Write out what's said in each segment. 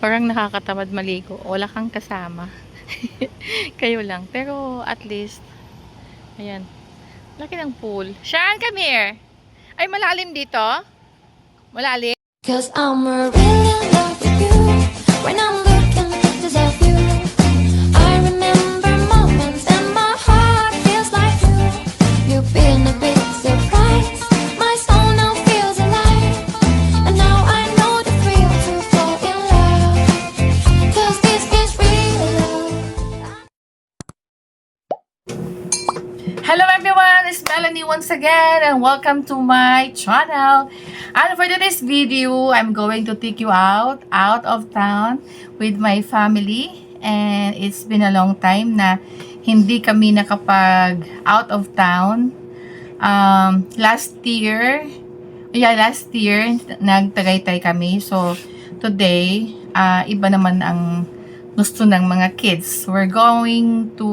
Parang nakakatamad maligo. Wala kang kasama. Kayo lang. Pero at least, ayan. Laki ng pool. Sean, come here. Ay, malalim dito? Malalim? 'Cause I'm really in love with you. When I'm looking at pictures of you, I remember moments and my heart feels like you. You've been a big surprise. My soul now feels alive. And now I know the thrill to fall in love. 'Cause this is real love. Hello everyone, it's Melanie once again and welcome to my channel. And for today's video, I'm going to take you out of town with my family. And it's been a long time na hindi kami nakapag out of town. Last year, nagtagaytay kami. So, today, iba naman ang gusto ng mga kids. We're going to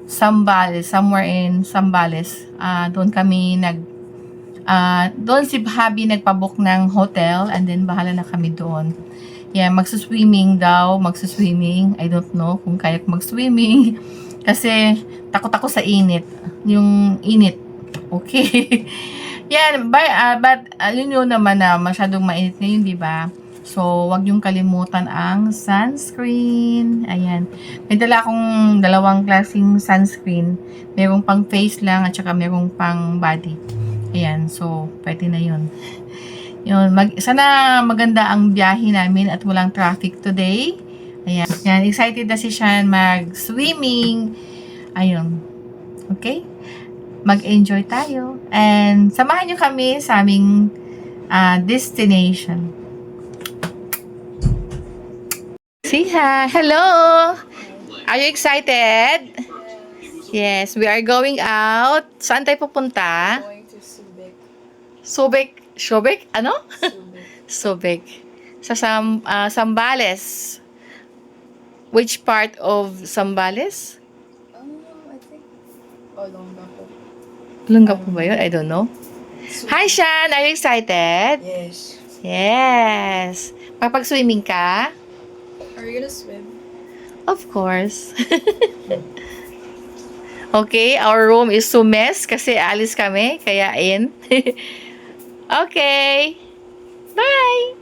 Zambales, somewhere in Zambales. Doon kami doon si Habi nagpabook ng hotel and then bahala na kami doon. Yeah, magsuswimming daw, I don't know kung kaya mag-swimming kasi takot ako sa init. Yung init. Okay. Yeah, but yun naman na masyadong mainit ngayon, di ba? So, wag yung kalimutan ang sunscreen. Ayan. May dala akong dalawang klaseng sunscreen. Merong pang face lang at saka merong pang body. Ayan. So, pwede na yun. Yun. Sana maganda ang biyahe namin at walang traffic today. Ayan. Ayan. Excited na si Sean mag-swimming. Ayun. Okay? Mag-enjoy tayo. And samahan nyo kami sa aming destination. Say hi. Hello. Are you excited? Yes, we are going out. Saan tayo pupunta? Going to Subic. Subic? Ano? Subic. Subic. Sa Zambales. Which part of Zambales? I think Olongapo. Olongapo ba yun? I don't know. Hi, Sean. Are you excited? Yes. Yes. Makapag-swimming ka? Are you gonna swim? Of course. Okay, our room is so mess kasi alis kami, kaya in. Okay. Bye!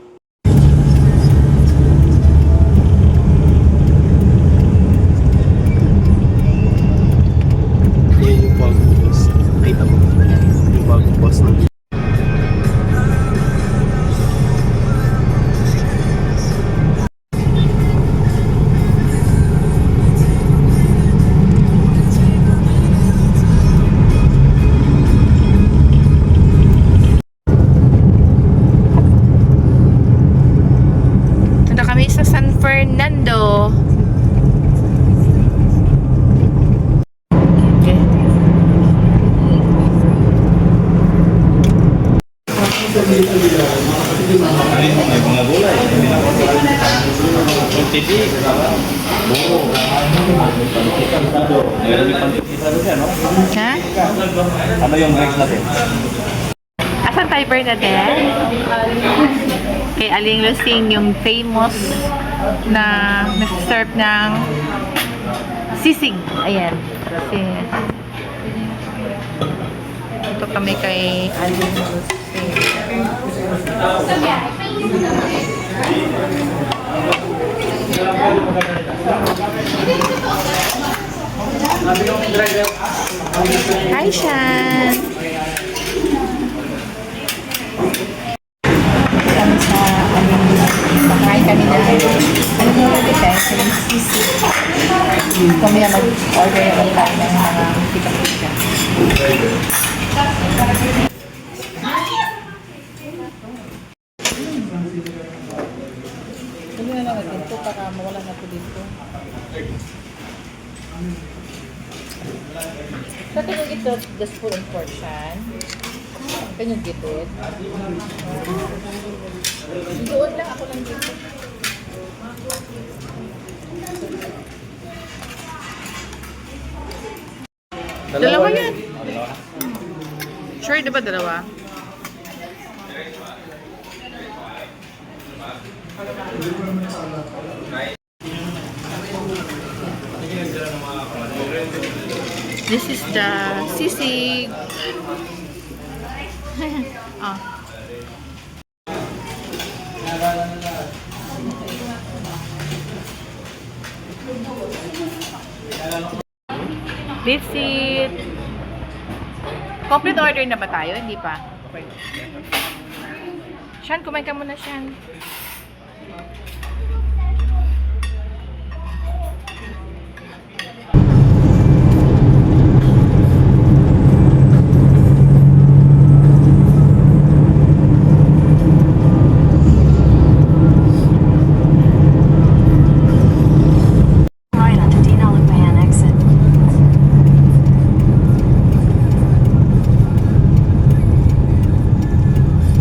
Yung bagong bus. Kita mo. Yung bagong bus na. Punta kami sa San Fernando. Okay. May mga gulay. TV. Bungo. May pantikisado siya, no? Ha? Ano yung drinks natin? Asan tayo, Bernadette? Kay Aling Lusing, yung famous na nag-serve ng sisig. Ayan. Kasi ito kami kay Aling Lusing. Hi, Shan! Kami sa Aling Lusing. Makain kami na ano mo ulit sa yung sisig. Kami na mag-order naman tayo ng mga pika-pika. Hindi na lang dito para mawala na po dito. Sa tingin ito, just full in portion. Kanyang gitid. Doon lang ako lang dito. Dalawa yan. Sure, di ba dalawa? This is the sisig. Oh. Visit. Complete order na ba tayo? Hindi pa. Shan, kumain ka muna, Shan. Right onto Dinalapan exit.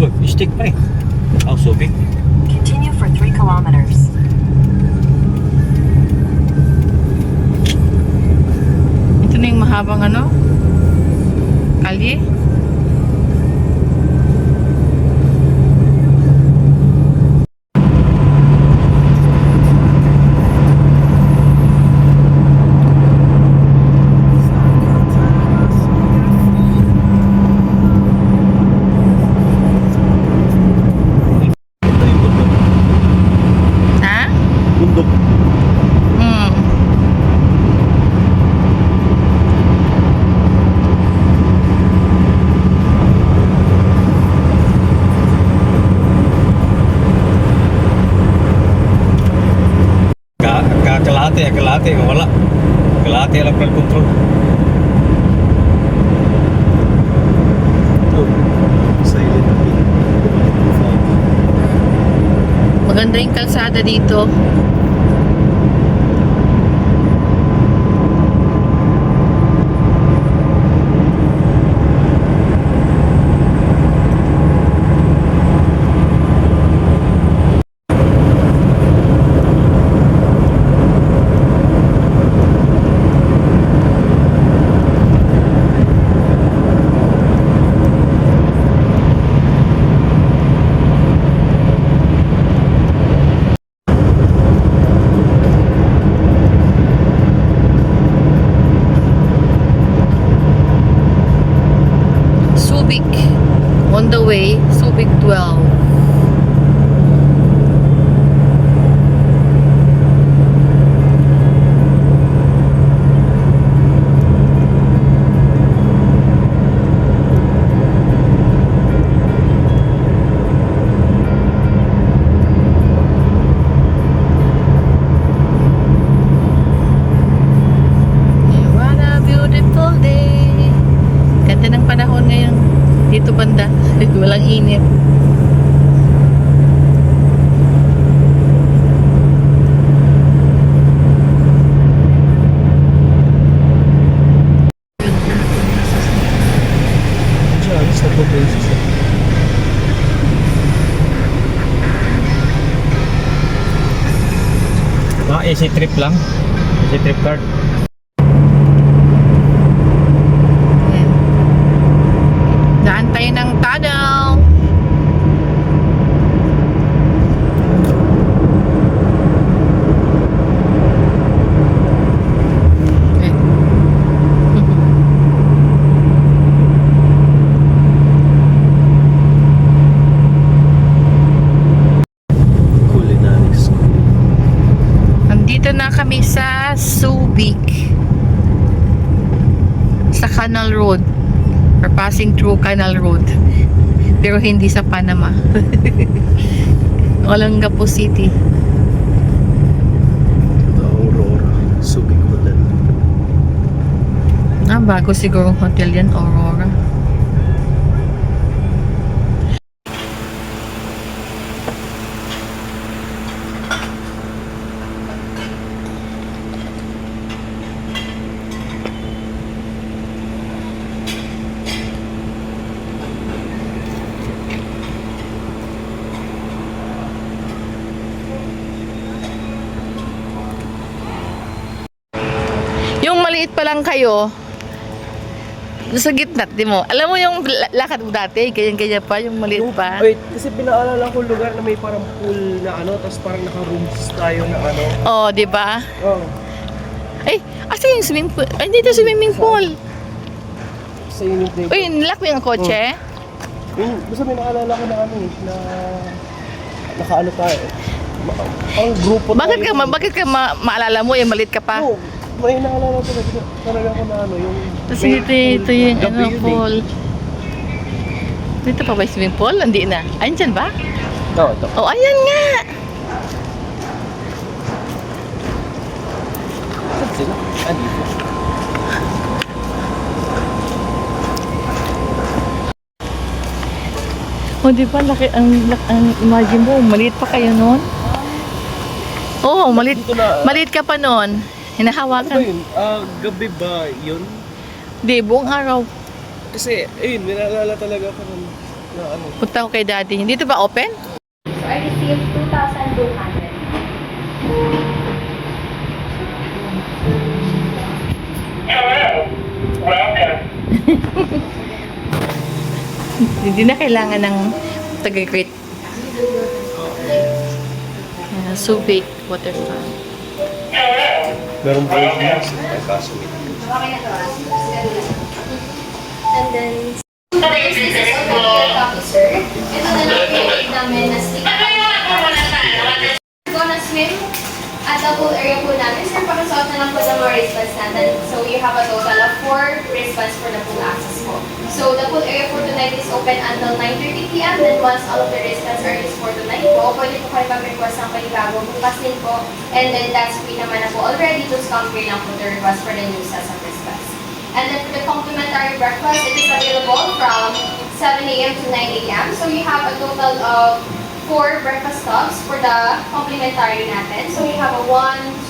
Look, mistake pa eh. Oh, so big. Continue for 3 kilometers. Ito na yung mahabang ano? Kalye? Ito yung bundok. Ha? Bundok. Hmm. Kalahati, wala. Kalahati lang pala control. Oh, silent pin. Maganda yung kalsada dito. Subic. On the way, Subic 12. What a beautiful day. Ganda ng panahon ngayon. Dito banda. Walang init. Diyan, sa provinces. AC trip lang. AC trip card. Ayan. Daan tayo ng tunnel. Culinary school. Nandito na kami sa Subic. Sa Canal Road. We're passing through Canal Road. Pero hindi sa Panama. Olongapo City. The Aurora. Subic Hotel. Ah, bago siguro hotel yan, Aurora. Yung maliit pa lang kayo, Doon sa gitna, di mo. Alam mo yung lakad mo dati, ganyan-ganyan pa, yung maliit pa. Wait, kasi pinaalala ko lugar na may parang pool na ano, tapos parang naka-rooms tayo na ano. Oh, di ba? Oh, Ay, asa yung swimming pool? Ay, dito swimming pool. sa unit day. Uy, nilak mo yung kotse? Basta may naalala ko na ano eh, na nakaano tayo. Ang grupo Bakit tayo. bakit ka maalala mo, yung maliit ka pa? Oo, may naalala talaga ko na ano, yung... Kasi ito yung gabi ano, yun eh. pool. Dito pa ba yung swimming pool? Hindi na. Ayun dyan ba? Oo, ito. Oh, ayan nga! Saan sila? Dito. Oh, di ba? Laki, ang imagine mo, maliit pa kayo noon? Oo, maliit, Dito na, maliit ka pa noon. ano ba Hinahawakan. yun? Gabi ba yun? Di, buong araw. Kasi, ayun, may naalala talaga ko na ano. Punta ko kay daddy. Dito ba open? So I received 2,200. Hindi na kailangan ng taga-great. Subic water fountain. Meron ba yung may kaso? And then, this is already your copy, sir. Ito na lang pinag namin na stick. We're gonna swim at the pool area po namin. Sir, pakasuot na lang po ng mga wristbands natin. So, you have a total of 4 wristbands for the pool access po. So, the pool area for tonight is open until 9:30 p.m. Then, once all of the wristbands are used for tonight po, pwede po kayo mag-request ng panibago bukas din po. And then, that's free naman na po already. Just come free lang po the request for the new sets of wristbands. And then for the complimentary breakfast, it is available from 7 a.m. to 9 a.m. So you have a total of 4 breakfast tubs for the complimentary natin. So you have a 1,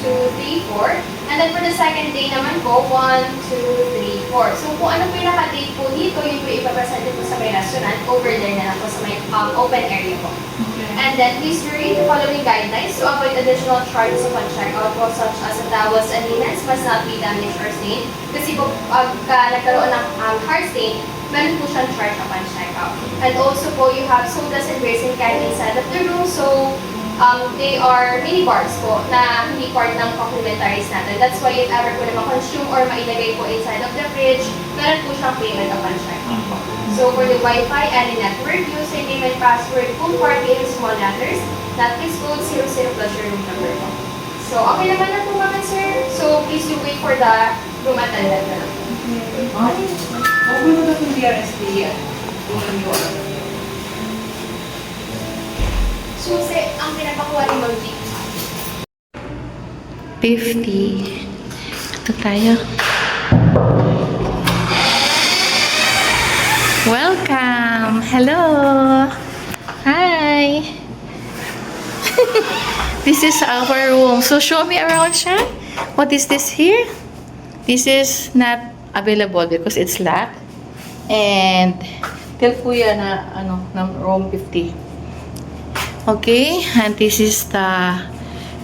2, 3, 4. And then for the second day naman po, 1, 2, 3, 4. So kung ano po yung naka-date po dito, yun po ipapresente po sa may restaurant. Over there na lang po sa may open area po. And then please read the following guidelines to avoid additional charges upon checkout po, such as the towels and linens must not be damaged or stained. Kasi po, pagka nagkaroon ng hard stain, meron po siyang charge upon checkout. And also po, you have sodas and beers in can inside of the room. So, they are mini bars po na hindi part ng complimentaries natin. That's why if ever po na ma-consume or mailagay po inside of the fridge, meron po siyang payment upon checkout po. So, for the Wi-Fi, any network, using payment password, full party in small letters, Netflix code 00 plus your room number po. So, okay naman na po mga sir. So, please do wait for the room attendant na lang. Susi, ang pinapakuha ni Ma'am G. 50. Ito tayo. Welcome! Hello! Hi! This is our room. So, show me around siya. What is this here? This is not available because it's locked. And, tell kuya na, room 50. Okay? And this is the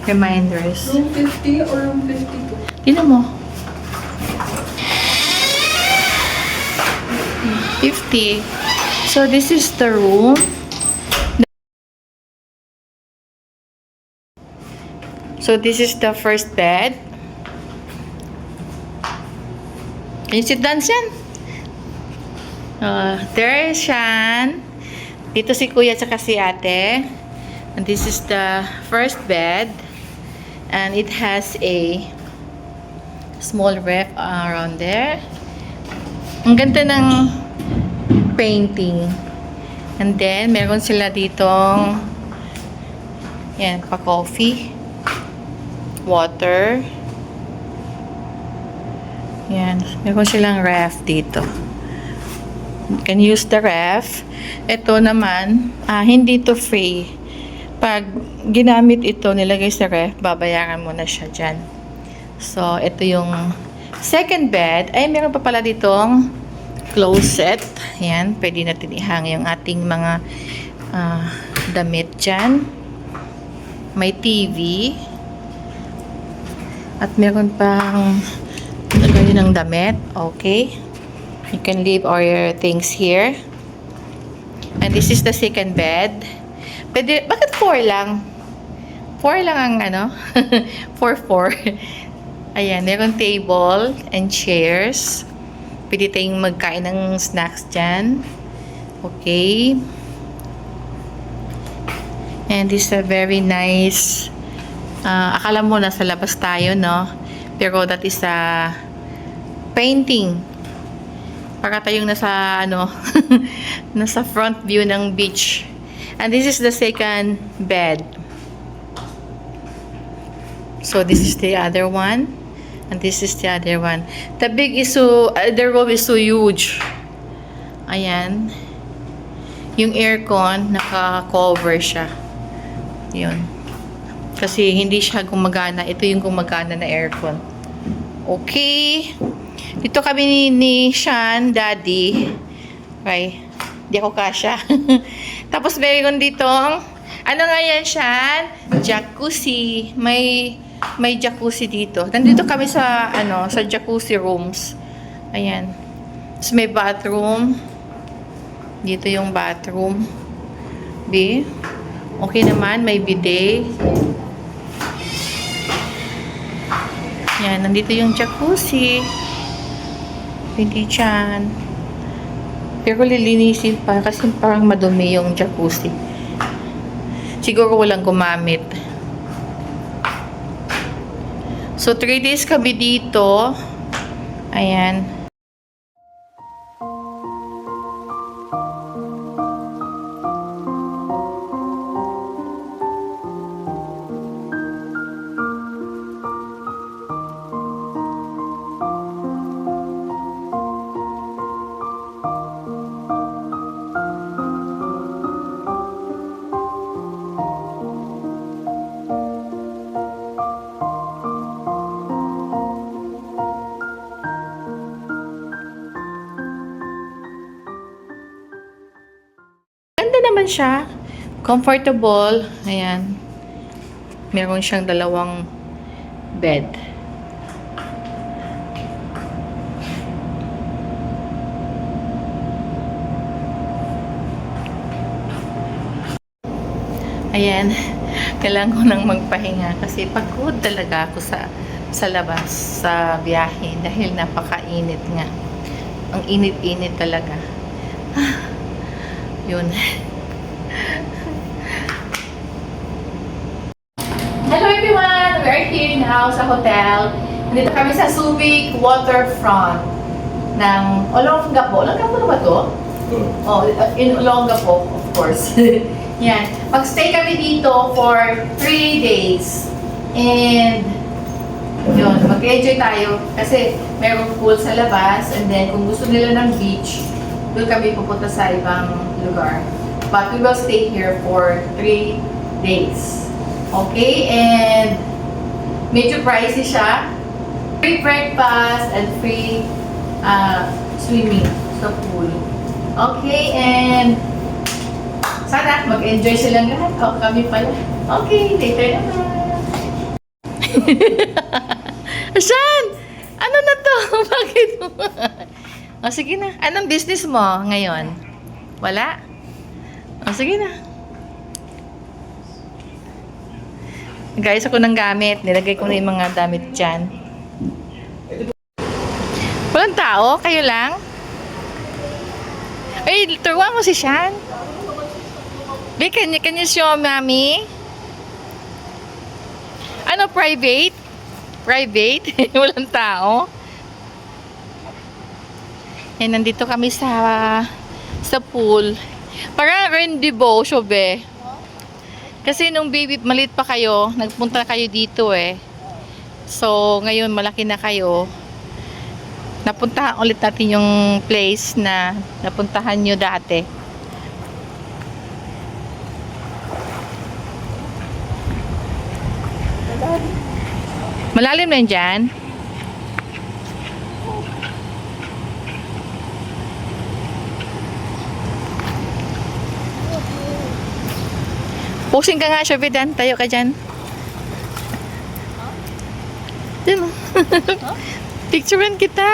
reminders. Room 50 or room 52? Tingnan mo. 50. So, this is the room. So, this is the first bed. Can you sit down, Shan? There is Shan. Dito si Kuya at si Ate. And this is the first bed. And it has a small ref around there. Ang ganda ng painting. And then, meron sila ditong yan, pa-coffee. Water. Yan. Meron silang ref dito. You can use the ref. Ito naman, hindi to free. Pag ginamit ito, nilagay sa ref, babayaran mo na siya dyan. So, ito yung second bed. Ay, meron pa pala ditong closet. Yan, pwede natin ihang yung ating mga damit dyan. May TV. At meron pang lagay ng damit. Okay. You can leave all your things here. And this is the second bed. Pwede, bakit 4 lang? 4 lang ang ano? 4. Ayan, meron table and chairs. Pwede tayong magkain ng snacks dyan. Okay. And this is a very nice, akala mo nasa labas tayo, no? Pero that is a painting. Para tayong nasa, ano, nasa front view ng beach. And this is the second bed. So this is the other one. And this is the other one. The big is so, the room is so huge. Ayan. Yung aircon, naka-cover siya. Yun. Kasi hindi siya gumagana. Ito yung gumagana na aircon. Okay. Dito kami ni Sean, Daddy. Okay. Hindi ako kasya. Tapos meron dito, ano nga yan, Sean? Jacuzzi. May jacuzzi dito. Nandito kami sa, sa jacuzzi rooms. Ayan. Tapos may bathroom. Dito yung bathroom. B. Okay naman, may bidet. Yan, nandito yung jacuzzi. Hindi dyan. Pero lilinisin pa kasi parang madumi yung jacuzzi. Siguro walang gumamit. So, 3 days kami dito. Ayan. Ganda naman siya. Comfortable. Ayan. Meron siyang 2 bed. Ayan. Kailangan ko nang magpahinga kasi pagod talaga ako sa labas, sa biyahe dahil napakainit nga. Ang init-init talaga. Yun. Hello everyone! We are here now sa hotel. Nandito kami sa Subic Waterfront ng Olongapo. Olongapo na ba to? Oh, in Olongapo, of course. Yan. Mag-stay kami dito for 3 days. And yun, mag-enjoy tayo kasi merong pool sa labas and then kung gusto nila ng beach, doon kami pupunta sa ibang lugar. But we will stay here for 3 days. Okay? And medyo pricey siya. Free breakfast and free swimming sa pool. Okay? And sana mag-enjoy silang lahat. O, kami pala. Okay, later naman. Asan? Ano na to? Bakit mo? O, sige na. Anong business mo ngayon? Wala? O, sige na. Guys, ako ng gamit. Nilagay ko na yung mga damit dyan. Walang tao? Kayo lang? Ay, turuan mo si Sean. Be, can you show mommy? Ano, private? Private? Walang tao? Yan, nandito kami sa pool. Parang rendezvous, be. Kasi nung baby, maliit pa kayo, nagpunta kayo dito eh. So, ngayon malaki na kayo. Napuntahan ulit natin yung place na napuntahan nyo dati. Malalim na yun dyan. Pusing ka nga, Shobidan. Tayo ka dyan. Dyan mo. Picturean kita.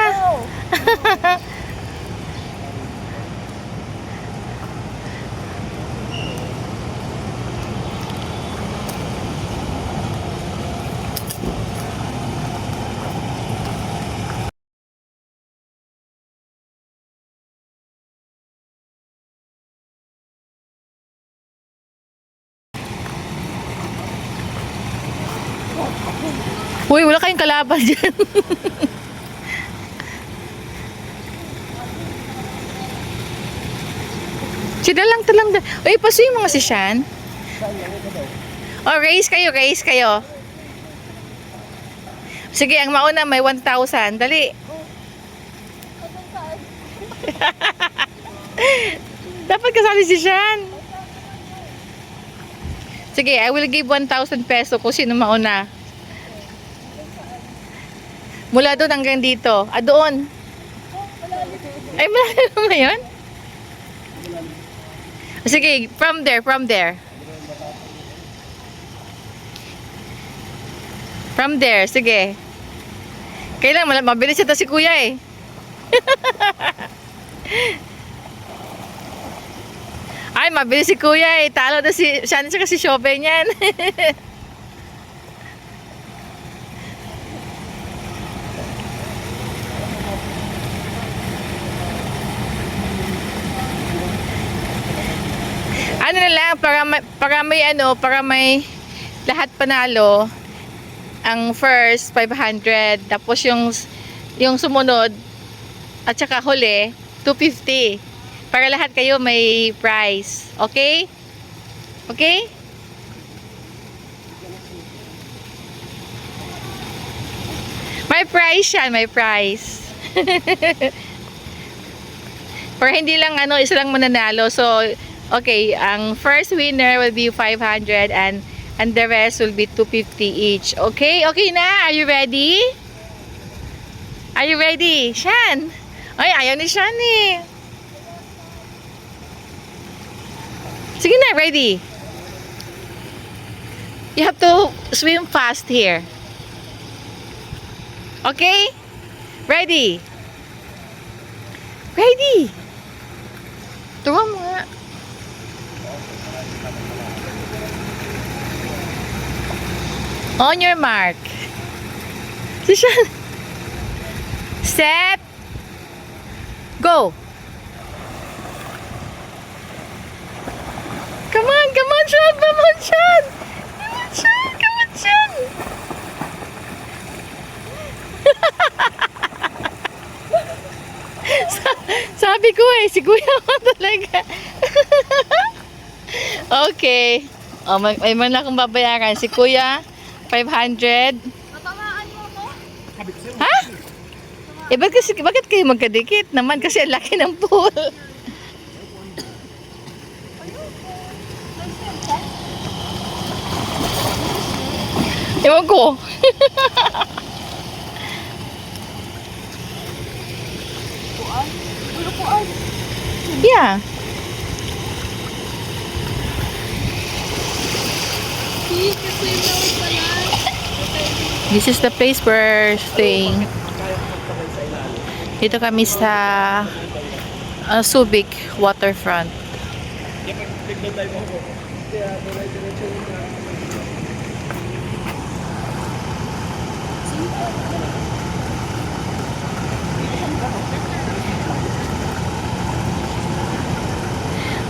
Uy, wala kayong kalaban dyan. Sila lang talang. Uy, paso yung mga si Shan. Oh, race kayo, race kayo. Sige, ang mauna may 1,000. Dali. Dapat kasali si Shan. Sige, I will give 1,000 peso kung sino mauna. Mula doon hanggang dito. Ah, doon. Ay, malalim naman yun? Sige, from there, from there. From there, sige. Kailan, mabilis ito si kuya eh. Ay, mabilis si kuya eh. Talo na si Shan siya kasi Shope niyan. Ano na lang, para may lahat panalo. Ang first 500, tapos yung sumunod at saka huli 250. Para lahat kayo may prize. Okay? Okay? May prize siya, may prize. Para hindi lang isa lang mananalo. So, okay, ang first winner will be 500 and the rest will be 250 each. Okay? Okay na? Are you ready? Are you ready? Shan? Ay, ayaw ni Shan eh. Sige na, ready. You have to swim fast here. Okay? Ready? Ready? Tuwa mo nga. On your mark. Sishan. Set. Go. Come on, come on, Sean. Come on, Sean. Come on, Sean. Come on, Sean. Sabi ko eh, si Kuya mo talaga. Okay. Oh, may man akong babayaran. Si Kuya, 500. Ha? Eh, bakit kayo magkadikit naman? Kasi ang laki ng pool. Ewan ko. Yeah. This is the place we're staying. Dito kami sa Subic Waterfront.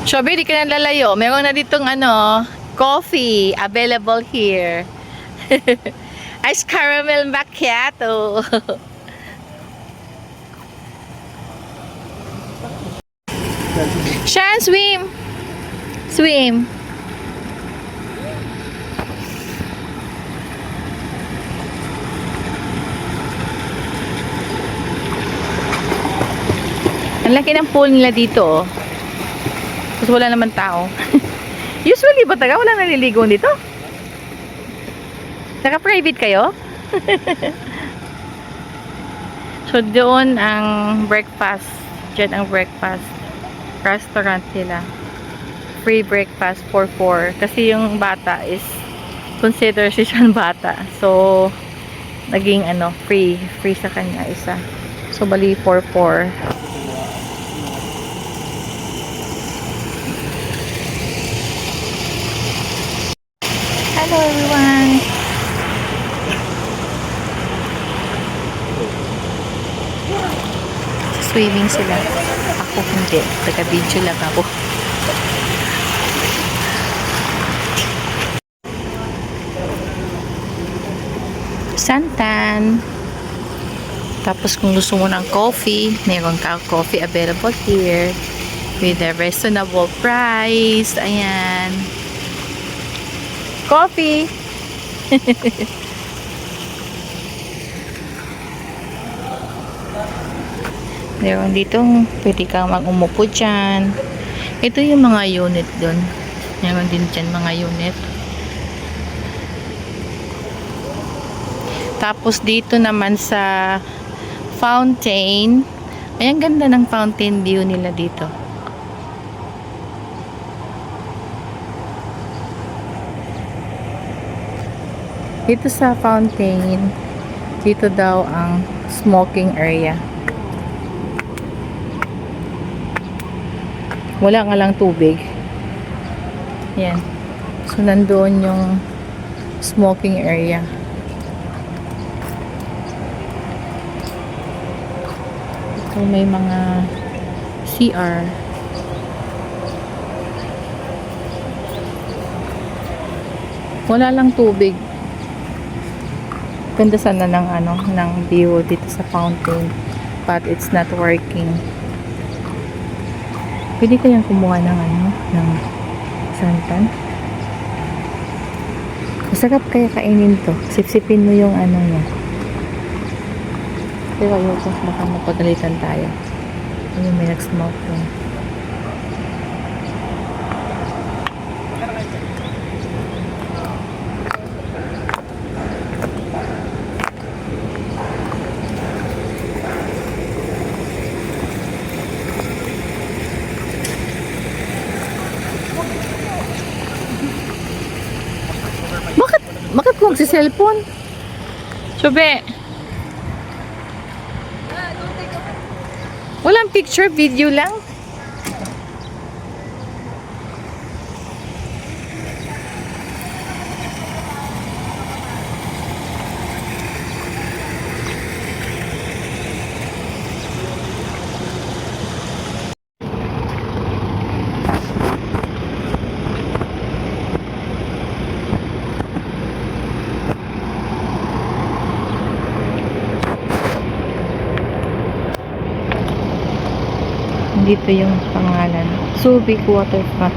Shobe, di ka na lalayo. Meron na ditong coffee available here. Ice caramel macchiato. Shan, swim. Swim. Ang laki ng pool nila dito. Tapos wala naman tao. Usually ba taga wala naliligo dito? Naka-private kayo? So doon ang breakfast. Diyan ang breakfast. Restaurant nila. Free breakfast for 4. Kasi yung bata is consider siyang bata. So naging free sa kanya isa. So bali 4. Hello everyone! Swimming sila. Ako hindi. Taga-video lang ako. santan. Tapos kung gusto mo ng coffee, meron ka coffee available here with a reasonable price. Ayan. Coffee! Meron ditong pwede kang mag-umupo dyan. Ito yung mga unit dun. Meron din dyan mga unit. Tapos dito naman sa fountain. Ayan, ganda ng fountain view nila dito. Dito sa fountain, dito daw ang smoking area. Wala nga lang tubig. Ayan. So, nandoon yung smoking area. So, may mga CR. Wala lang tubig. Ganda sana ng ng view dito sa fountain, but it's not working. Pwede kayang kumuha ng ng santan. Masarap kaya kainin to. Sipsipin mo yung niya. Pero ayoko, baka mapagalitan tayo. Ayun, may nag-smoke doon. Bakit mo magsi-cellphone? Sube. Walang picture, video lang. Dito yung pangalan. Subic Waterfront.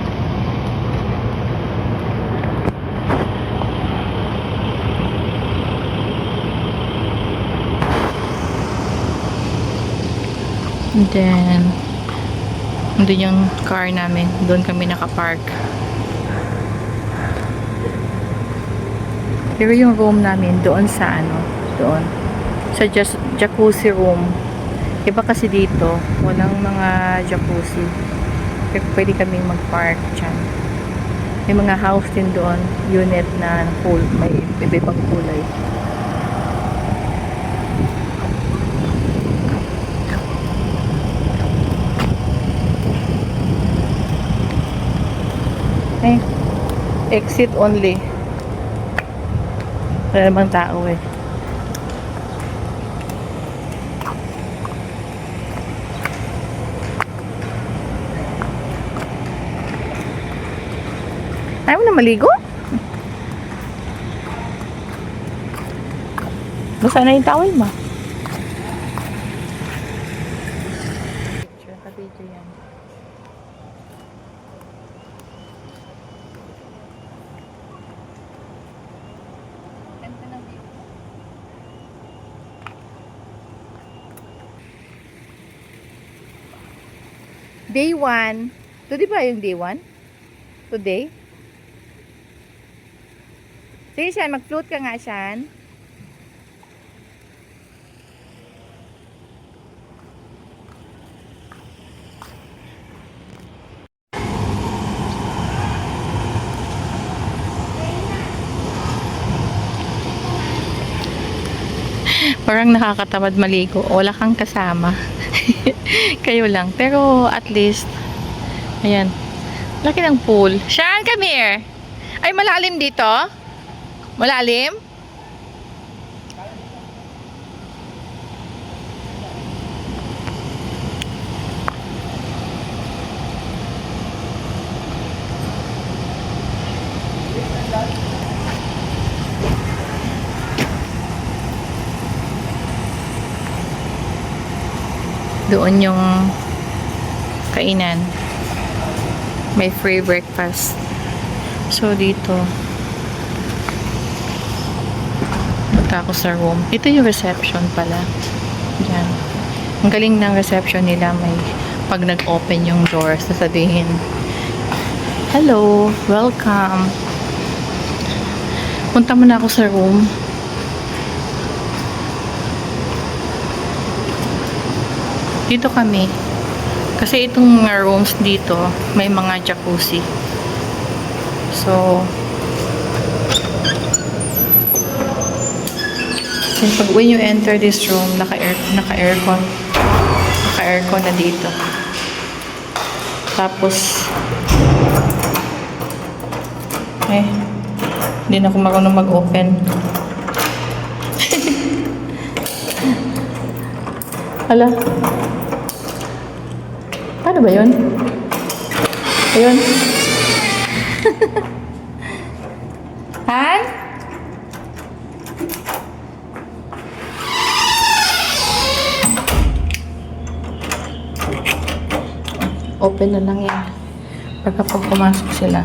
And then, doon yung car namin. Doon kami nakapark. Pero yung room namin, doon sa doon. Sa jacuzzi room. Iba kasi dito, walang mga jacuzzi. Pero pwede kami mag-park dyan. May mga house din doon, unit na pool, may iba-ibang kulay. Eh, exit only. Wala namang tao eh. Ayaw mo na maligo? Basta na yung towel mo. Picture, ka-video yan. Ganda ng view. Day 1. Ito di ba yung day 1? Today? Sige, Shan, mag-float ka nga, Shan. Parang nakakatamad maligo. Wala kang kasama. Kayo lang. Pero at least, ayan. Laki ng pool. Shan, come here. Ay, malalim dito? Malalim? Doon yung kainan. May free breakfast. So, dito. Punta ako sa room. Ito yung reception pala. Yan. Ang galing ng reception nila. May pag nag-open yung door, sasabihin, hello, welcome. Punta muna ako sa room. Dito kami. Kasi itong mga rooms dito, may mga jacuzzi. So, when you enter this room, naka-aircon na dito. Tapos, hindi na ako marunong mag-open. Hala. Ano ba yun? Ayun. Han? Open na lang yan. Pagkapag pumasok sila.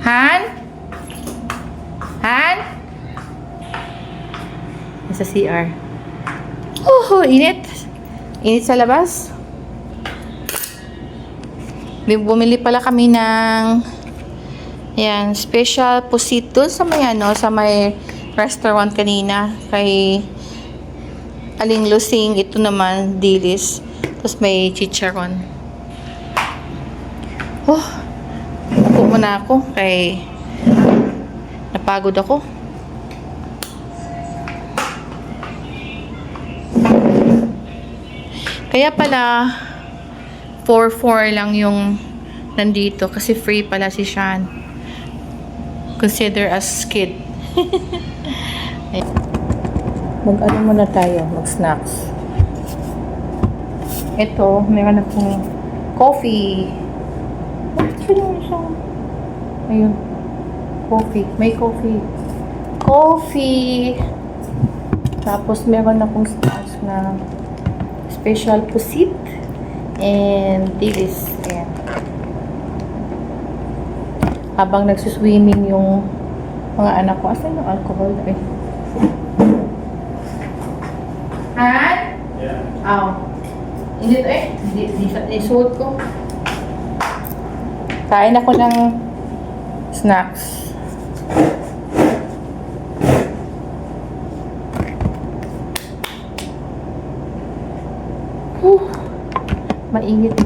Han? Han? Nasa CR. Oh, init. Init sa labas. Bumili pala kami ng yan, special pusit doon sa may sa may restaurant kanina kay Aling Lusing. Ito naman dilis. Tapos may chicharon. Oh, upo muna ako kay napagod ako. Kaya pala 4-4 lang yung nandito kasi free pala si Sean. Consider as kid. Mag-ano muna tayo, mag-snacks. Ito, meron akong coffee. Ayun. Coffee. May coffee. Coffee! Tapos meron akong snacks na special pusit and dilis. Ayan. Habang nagsuswimming yung mga anak ko. Asan yung alcohol? Eh. Han? Yeah. Oh. Hindi to eh. Hindi suot ko. Kain ako ng snacks. Mainit.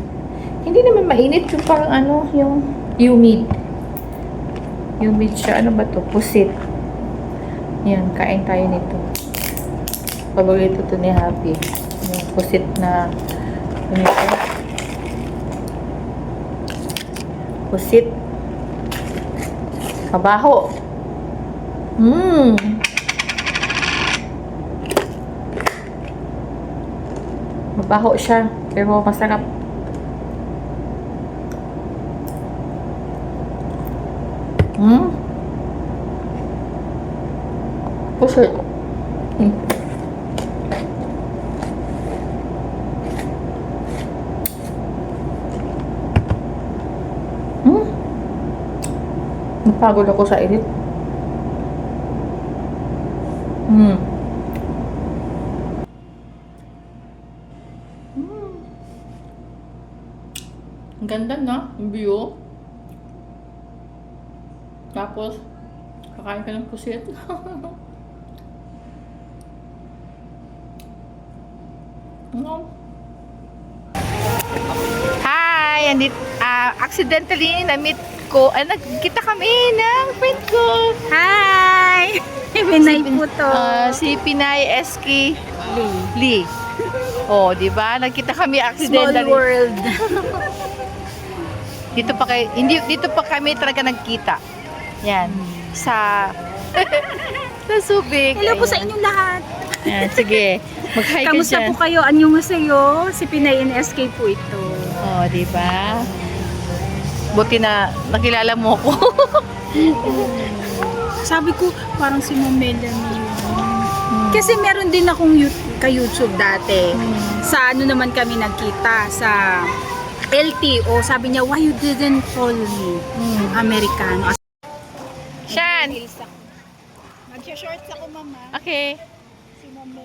Hindi naman mainit. Yung parang yung humid. Humid siya. Ano ba to? Pusit. Yan. Kain tayo nito. Paborito to ni Happy. Yung pusit na pusit. Kabaho. Mabaho siya. Pero masarap. Pusit. Napagod ako sa init. Ang ganda na, yung view. Tapos, kakain ka ng pusit. Hi! Accidentally na-meet ko. Nagkita kami ng friend ko. Hi! Pinay po to. Si Pinay Eski Lee. Oh, di ba? Nagkita kami accidentally. Small world. Dito pa kami talaga nagkita. Yan. Sa Subic. Hello po sa inyong lahat. Yan, sige. Mag-hi ka Kamusta dyan. po kayo? Anyo masayo? Si Pinay NSK po ito. Oh, di ba? Buti na nakilala mo ko. Sabi ko, parang si Ma'am Melanie yun. Kasi meron din akong YouTube. ka-YouTube dati. Sa ano naman kami nagkita? Sa LTO. Sabi niya, why you didn't call me Americano? Shan! Mag-shorts ako, mama. Okay. Si Mama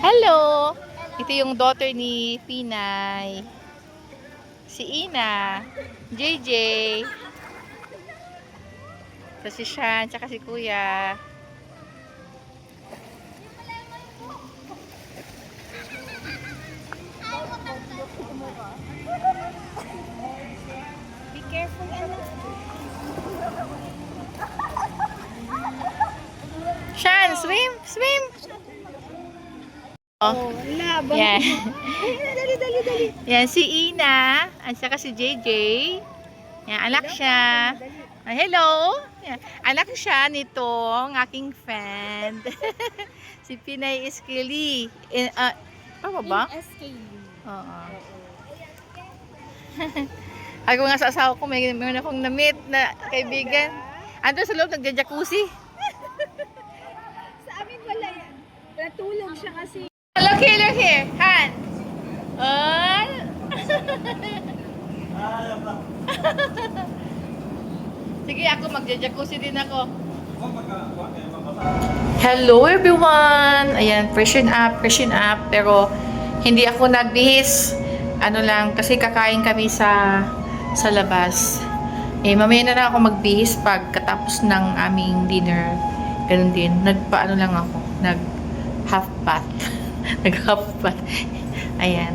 Hello! Ito yung daughter ni Pinay. Si Ina. JJ. So si Shan, tsaka si Kuya. Be careful, anak. Shan, swim! Swim! Oh, Laban. yan. Dali. Yan, si Ina. At saka si JJ. Yan, anak siya. Ah, hello! Yan. Anak siya nitong aking friend. Si Pinay Iskili. Tama ba? SKU. Oo. Ako nga sa asawa ko, may akong na-meet na kaibigan. Ando sa loob, nagja-jacuzzi. Sa amin wala yan. Natulog siya kasi. Look here. Han. Sige, ako magja-jacuzzi din ako. Hello everyone! Ayan, freshen up. Pero hindi ako nagbihis. Ano lang, kasi kakain kami sa labas. Mamaya na lang ako magbihis pagkatapos ng aming dinner. Ganun din. Nagpaano lang ako. Nag-half bath. Nag-half bath. Ayan.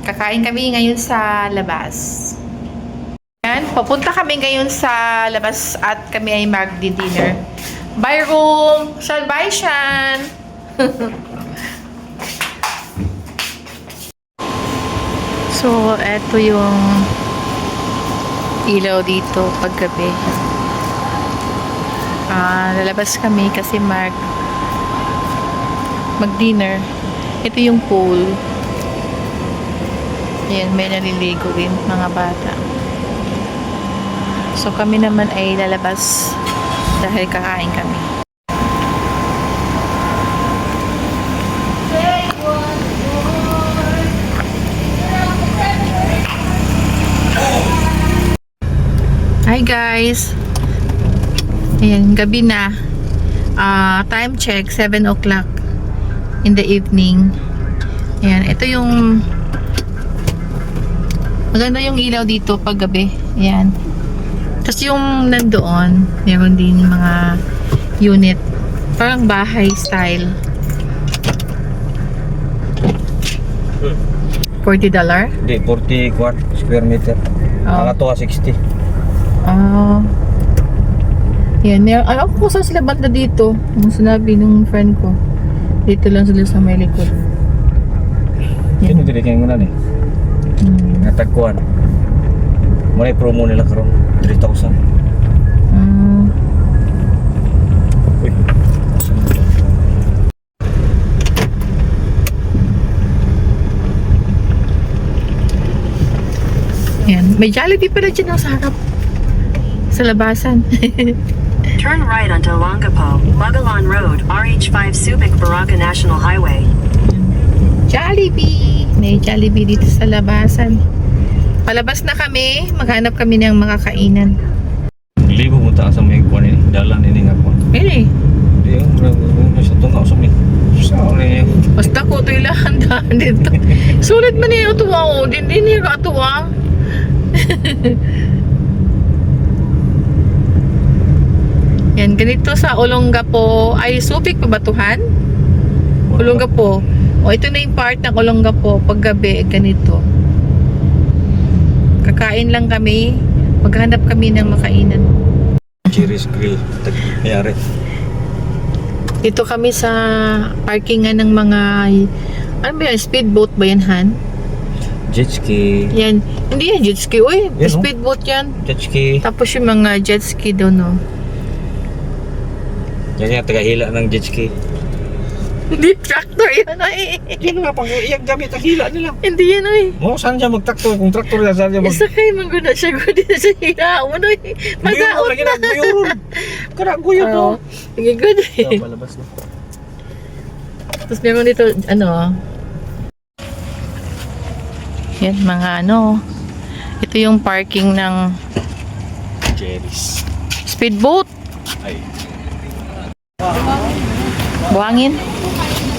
Kakain kami ngayon sa labas. Ayan, papunta kami ngayon sa labas at kami ay magdi-dinner. Bye room! Shan, bye Shan! So, eto yung ilaw dito paggabi. Lalabas kami kasi mag-dinner. Ito yung pool. Ayan, may naliligo din mga bata. So, kami naman ay lalabas dahil kakain kami. Hi guys! Ayan, gabi na. Time check, 7 o'clock in the evening. Ayan, ito yung maganda yung ilaw dito pag gabi. Ayan. Tapos yung nandoon, meron din mga unit. Parang bahay style. $40? Hindi, 40 square meter. Oh. Mga to 60. Yan, alam ko saan sila banda dito. Ang sinabi ng friend ko. Dito lang sila sa may likod. Yan yung tinikin ko na eh. Natagkuhan. Muna promo nila karon 3,000. Uy. Yan. May Jollibee pala dyan sa harap. Sa labasan. Turn right onto Longapo, Bugalon Road, RH5 Subic Baraka National Highway. Jollibee! May Jollibee dito sa labasan. Palabas na kami. Maghanap kami ng mga kainan. Libo mo ta sa may kuan ni dalan ini nga kuan. Really? Di yung sa tunga sa may. Sorry. Basta ko ito ilahan dito. Sulit man niya ito wow. Hindi niya ka ito wow. Yan, ganito sa Olongapo. Ay, Subic pa Batuhan? Olongapo. O, ito na yung part ng Olongapo. Paggabi, ganito. Kakain lang kami. Maghanap kami ng makainan. Cherry's Grill. Nangyari. Dito kami sa parkingan ng mga ano ba yan? Speedboat ba yan, Han? Jet ski. Yan. Hindi yan jet ski. Uy, Yan, no? speedboat yan. Jet ski. Tapos yung mga jet ski doon, no? Yan yung tagahila ng jet ski. Hindi tractor yan ay. Yan nga, pag iyang gamit ang hila nila. Hindi yan ay. Mo, saan siya mag-traktor? Kung traktor yan, saan siya mag... Isa kayo mangguna siya gudi na siya hinaon ay. Magaot lagi na. na, guyuron. Karaguyo to. Oo. Sige, good. Palabas na. Tapos meron dito, ano, yan, mga ano, ito yung parking ng Jerry's. speedboat. Ay. Buhangin.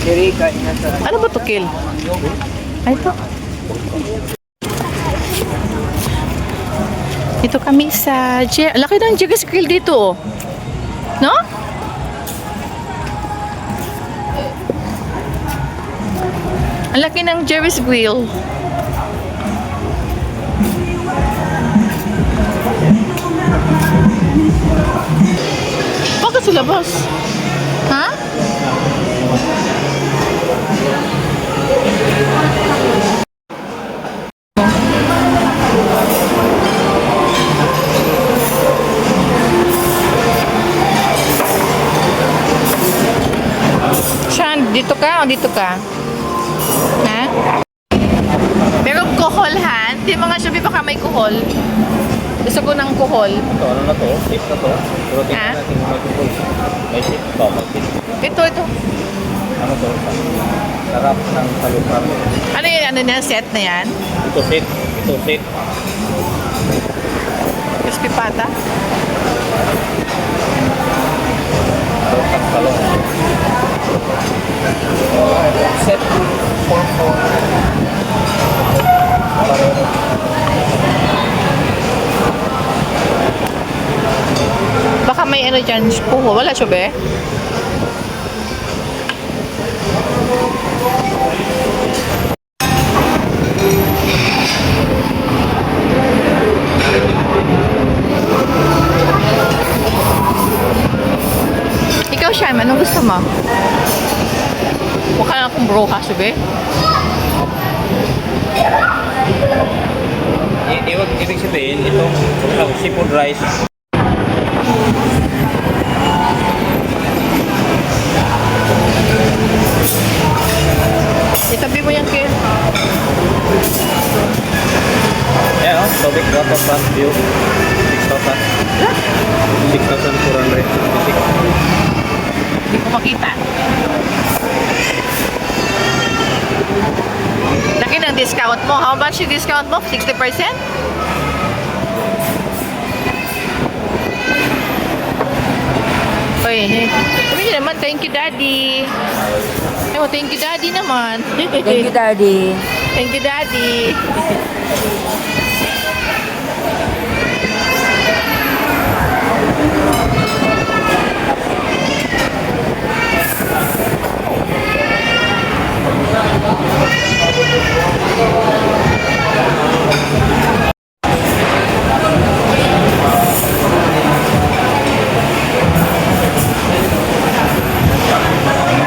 Jerry, kain na sa... Ano ba to, Kil? Ay, ito. Ito kami sa... Laki ng Jerry's Grill dito, oh. No? Ang laki ng Jerry's Grill. Bakit sila, boss? Ha? Sean, dito ka o dito ka? Ha? Pero kuhol, ha? Hindi mga sabi baka may kuhol. Gusto ko ng kuhol. Ito, ano na to? Tip na to? Pero tingnan Ha? natin kung may tukol. May tip to, may tip. Ito. Ano to? Sarap ng salupan. Ano yun? Ano na? Set na yan? Ito set. Ito set. Crispy pata? Sarap ng talong. Set 4-4. Baka may ano dyan, puho. Wala siya, be? Ikaw, Sham, anong gusto mo? Mukha na akong bro ka, be? Ibig sabihin, itong seafood rice. Itabi mo yan, Kil. Yan o, Tobic Waterfront View. 6,000. 6,400. Hindi ko makita. Laki ng discount mo. How much yung discount mo? 60%? Uy, sabi niyo naman, thank you, Daddy. Oh, thank you, Daddy naman. Thank you, Daddy. Thank you, Daddy.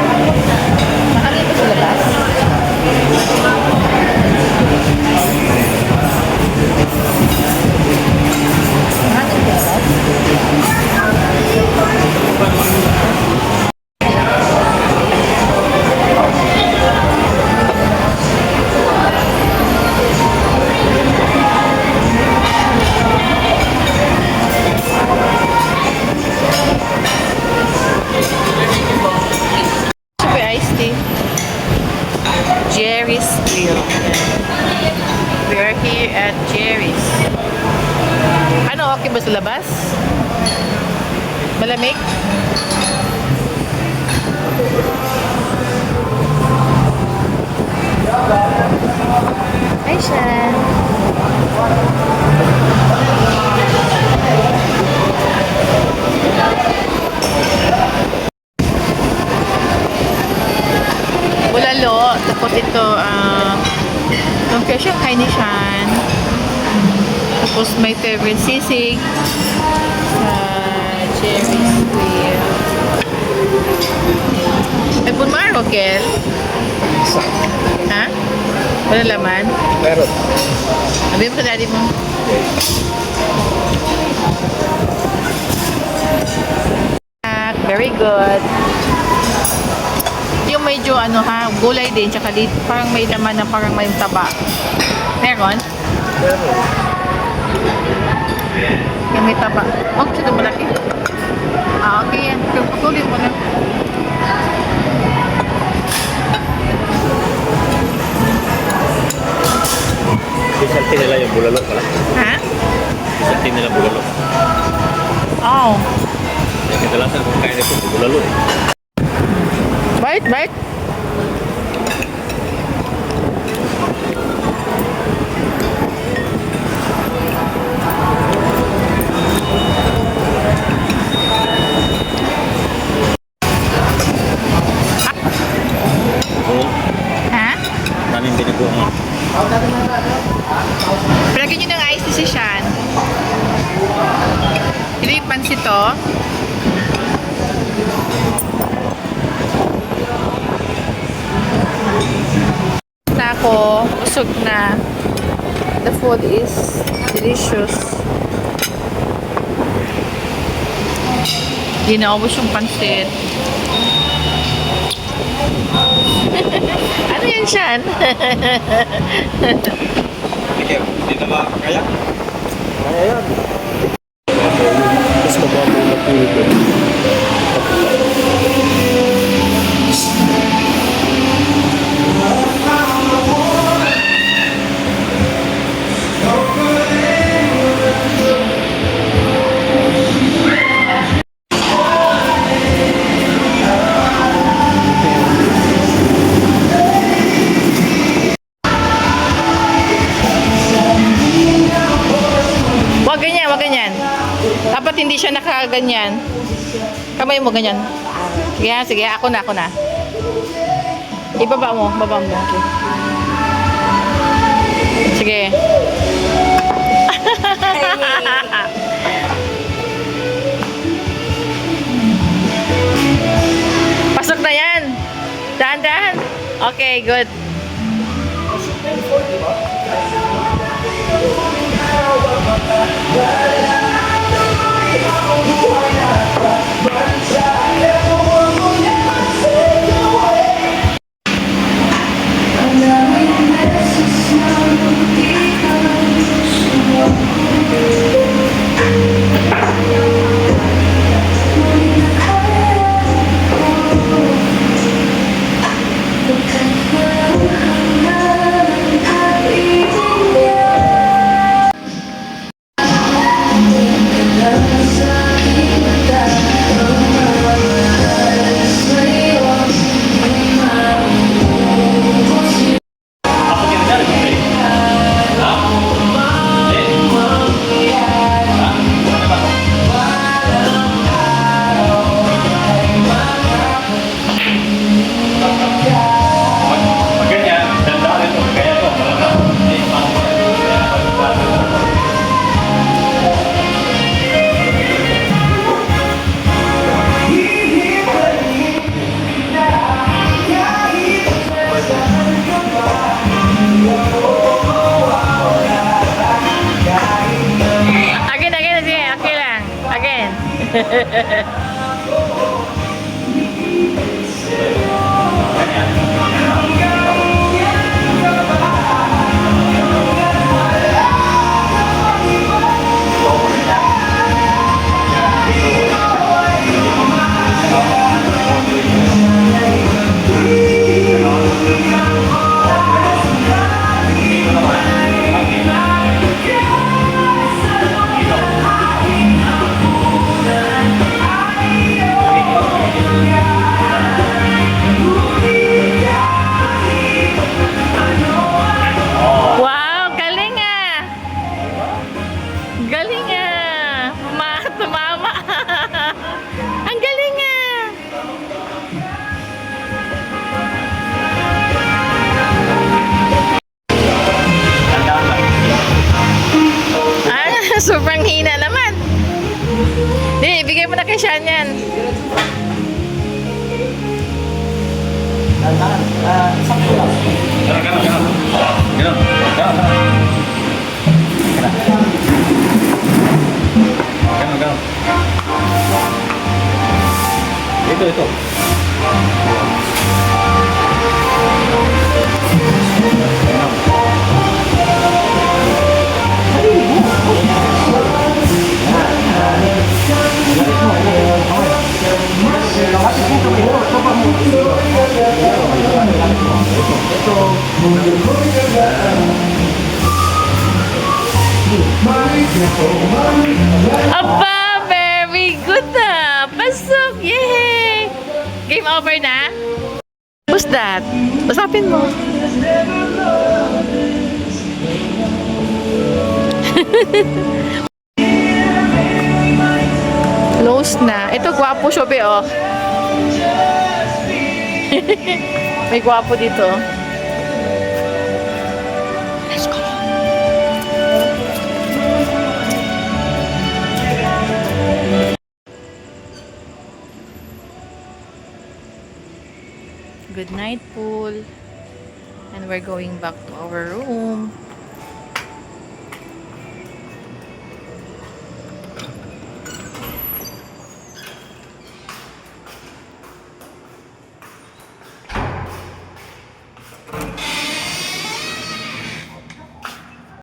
Mahal ito sa labas? Mahal ito sa labas? Super iced tea. Jerry's Grill. We are here at Jerry's. Ano, okay ba sa labas? Malamig? Hi, Shan. Bulalo. Tapos ito, yung kesyo kay ni Shan. Tapos my favorite sisig sa Jerry's Grill. Ay, bunmaro, Kel? Ha? Wala laman? Meron. Sabi mo sa daddy mo. Very good. Yung medyo ano ha, gulay din, tsaka dito parang may laman na parang may taba. Meron? Yung may taba. Oh, ito malaki. Ah, okay yan. Pagpatuloy mo na. Specialty nila yung bulalo pala. Ha? Specialty nila bulalo. Oh. Yung kadalasan kung kain ito, bulalo eh. Bite, bite. Oo. Ha? Daming biniguan. Palagyan nyo ng ice si Shan. Ito yung pansit to. Na ako, busog na. The food is delicious. Hindi na ubos yung pansit. Ano yan, Shan? Hindi na makakaya. Kaya yan. Mas mababaw na po ito. Wag ganyan, wag ganyan. Dapat hindi siya nakaganyan. Kamay mo ganyan. Sige, sige, ako na, ako na. Ibaba mo, baba mo. Okay. Sige. Pasok na yan. Dahan-dahan. Okay, good. Wow, galing ah! Galing ah! Tumama! Ang galing ah! Ah, sobrang hina naman. Hindi, ibigay mo na kay Shan yan. Ito. Aba, very good na. Pasok, yay! Game over na? Who's that? Usapin mo. Close na. Ito, gwapo siya, be, oh. May gwapo dito. Let's go. Good night, pool. And we're going back to our room.